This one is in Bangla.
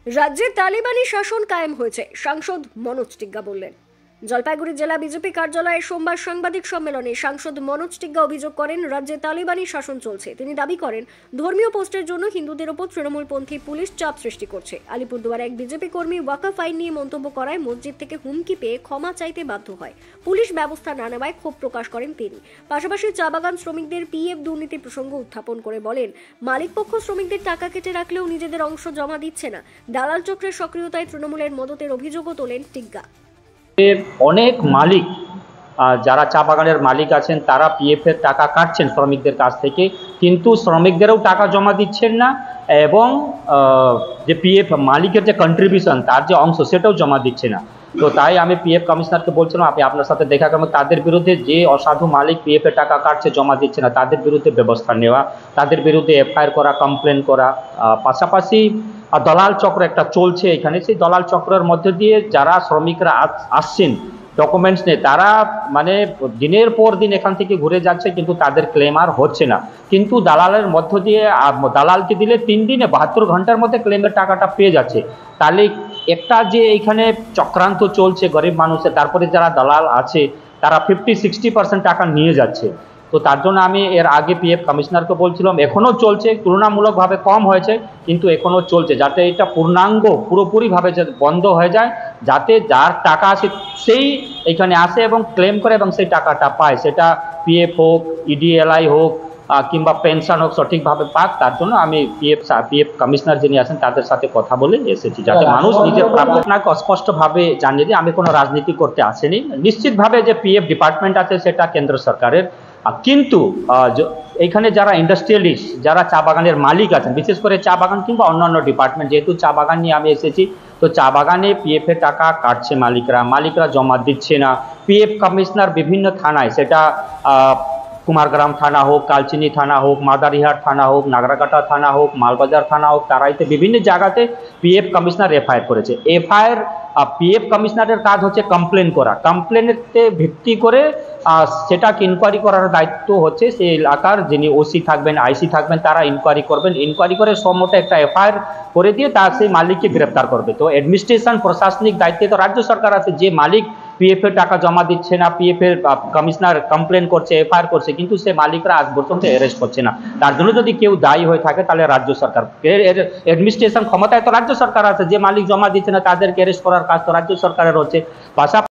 রাজ্যে তালিবানি শাসন কায়েম হয়েছে, সাংসদ মনোজ টিগ্গা বললেন। জলপাইগুড়ি জেলা বিজেপি কার্যালয়ে সোমবার সাংবাদিক সম্মেলনে সাংসদ মনোজ টিগ্গা অভিযোগ করেন, রাজ্যে তালিবানি শাসন চলছে। তিনি দাবি করেন, ধর্মীয় পোস্টের জন্য হিন্দুদের ওপর তৃণমূলপন্থী পুলিশ চাপ সৃষ্টি করছে। আলিপুরদুয়ারে এক বিজেপি কর্মী ওয়াকফ আইন নিয়ে মন্তব্য করায় মসজিদ থেকে হুমকি পেয়ে ক্ষমা চাইতে বাধ্য হয়। পুলিশ ব্যবস্থা না নেওয়ায় ক্ষোভ প্রকাশ করেন তিনি। পাশাপাশি চা বাগান শ্রমিকদের পিএফ দুর্নীতি প্রসঙ্গ উত্থাপন করে বলেন, মালিকপক্ষ শ্রমিকদের টাকা কেটে রাখলেও নিজেদের অংশ জমা দিচ্ছে না। দালাল চক্রের সক্রিয়তায় তৃণমূলের মদতের অভিযোগও তোলেন টিগ্গা। অনেক মালিক যারা চা বাগানের মালিক আছেন তারা পিএফ এর টাকা কাটছেন শ্রমিকদের কাছ থেকে, কিন্তু শ্রমিকদেরও টাকা জমা দিচ্ছেন না এবং যে পিএফ মালিকের যে কন্ট্রিবিউশন তার যে অংশ সেটাও জমা দিচ্ছে না। তো তাই আমি পিএফ কমিশনারকে বলছিলাম, আপনি আপনার সাথে দেখা করবেন, তাদের বিরুদ্ধে যে অসাধু মালিক পিএফ এর টাকা কাটছে জমা দিচ্ছে না তাদের বিরুদ্ধে ব্যবস্থা নেওয়া, তাদের বিরুদ্ধে এফআইআর করা, কমপ্লেন করা। পাশাপাশি দলাল চক্র একটা চলছে এখানে, সেই দলাল চক্রের মধ্যে দিয়ে যারা শ্রমিকরা আসছেন ডকুমেন্টস নিয়ে, তারা মানে দিনের পর দিন এখান থেকে ঘুরে যাচ্ছে কিন্তু তাদের ক্লেম আর হচ্ছে না। কিন্তু দালালের মধ্য দিয়ে দালালকে দিলে 3 দিনে 72 ঘন্টার মধ্যে ক্লেমের টাকাটা পেয়ে যাচ্ছে। তাহলে একটা যে এইখানে চক্রান্ত চলছে গরিব মানুষের, তারপরে যারা দালাল আছে তারা 50-60% টাকা নিয়ে যাচ্ছে। তো তার জন্য আমি এর আগে পিএফ কমিশনারকে বলছিলাম, এখনও চলছে, তুলনামূলকভাবে কম হয়েছে কিন্তু এখনও চলছে, যাতে এটা পূর্ণাঙ্গ পুরোপুরিভাবে বন্ধ হয়ে যায়, যাতে যার টাকা আছে সেই এখানে আসে এবং ক্লেম করে এবং সেই টাকাটা পায়, সেটা পিএফ হোক, ইডিএলআই হোক কিংবা পেনশন হোক, সঠিকভাবে পাক। তার জন্য আমি পিএফ কমিশনার যিনি আছেন তাদের সাথে কথা বলে এসেছি, যাতে মানুষ নিজের প্রাপ্য। আপনাকে স্পষ্টভাবে জানিয়ে দিই, আমি কোনো রাজনীতি করতে আসিনি। নিশ্চিতভাবে যে পিএফ ডিপার্টমেন্ট আছে সেটা কেন্দ্র সরকারের, কিন্তু এইখানে যারা ইন্ডাস্ট্রিয়ালিস্ট, যারা চা বাগানের মালিক আছেন, বিশেষ করে চা বাগান কিংবা অন্যান্য ডিপার্টমেন্ট, যেহেতু চা বাগান নিয়ে আমি এসেছি, তো চা বাগানে পিএফ এর টাকা কাটছে মালিকরা জমা দিচ্ছে না। পিএফ কমিশনার বিভিন্ন থানায়, সেটা কুমারগ্রাম থানা হোক, কালচিনি থানা হোক, মাদারিহাট থানা হোক, নাগরাকাটা থানা হোক, মালবাজার থানা হোক, তারাইতে বিভিন্ন জায়গাতে পিএফ কমিশনার এফআইআর করেছে। পিএফ কমিশনারের কাজ হচ্ছে কমপ্লেন করা, কমপ্লেনেতে ভিত্তি করে সেটাকে ইনকোয়ারি করার দায়িত্ব হচ্ছে সেই এলাকার যিনি ওসি থাকবেন, আইসি থাকবেন, তারা ইনকোয়ারি করবেন। ইনকোয়ারি করে সম্মত একটা এফআইআর করে দিয়ে তার সেই মালিককে গ্রেপ্তার করবে। তো অ্যাডমিনিস্ট্রেশন প্রশাসনিক দায়িত্বে তো রাজ্য সরকার আছে, যে মালিক পিএফ এর টাকা জমা দিচ্ছে না, পিএফ এর কমিশনার কমপ্লেন করছে, এফআইআর করছে, কিন্তু সে মালিকরা আজ পর্যন্ত অ্যারেস্ট করছে না। তার জন্য যদি কেউ দায়ী হয়ে থাকে তাহলে রাজ্য সরকার, অ্যাডমিনিস্ট্রেশন ক্ষমতায় তো রাজ্য সরকার আছে, যে মালিক জমা দিচ্ছে না তাদেরকে অ্যারেস্ট করার কাজ তো রাজ্য সরকারের হচ্ছে। পাশাপাশি